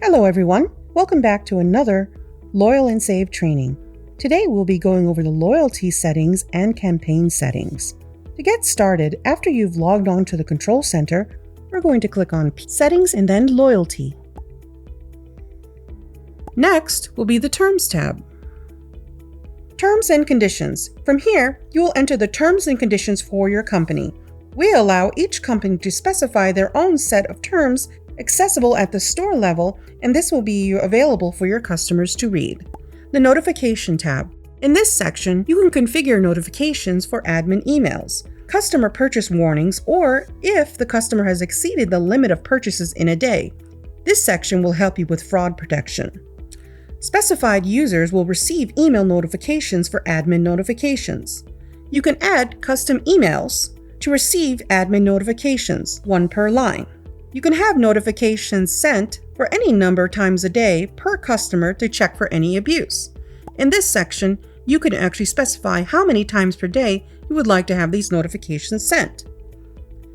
Hello everyone, welcome back to another Loyal and Save training. Today we'll be going over the loyalty settings and campaign settings. To get started, after you've logged on to the control center, we're going to click on Settings and then Loyalty. Next will be the Terms tab. Terms and Conditions. From here, you will enter the terms and conditions for your company. We allow each company to specify their own set of terms accessible at the store level, and this will be available for your customers to read. The Notification tab. In this section, you can configure notifications for admin emails, customer purchase warnings, or if the customer has exceeded the limit of purchases in a day. This section will help you with fraud protection. Specified users will receive email notifications for admin notifications. You can add custom emails to receive admin notifications, one per line. You can have notifications sent for any number of times a day per customer to check for any abuse. In this section, you can actually specify how many times per day you would like to have these notifications sent.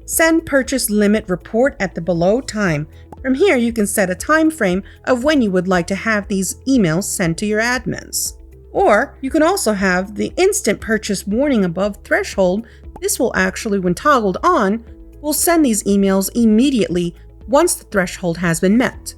Send purchase limit report at the below time. From here, you can set a time frame of when you would like to have these emails sent to your admins. Or you can also have the instant purchase warning above threshold. This will actually, when toggled on, will send these emails immediately once the threshold has been met.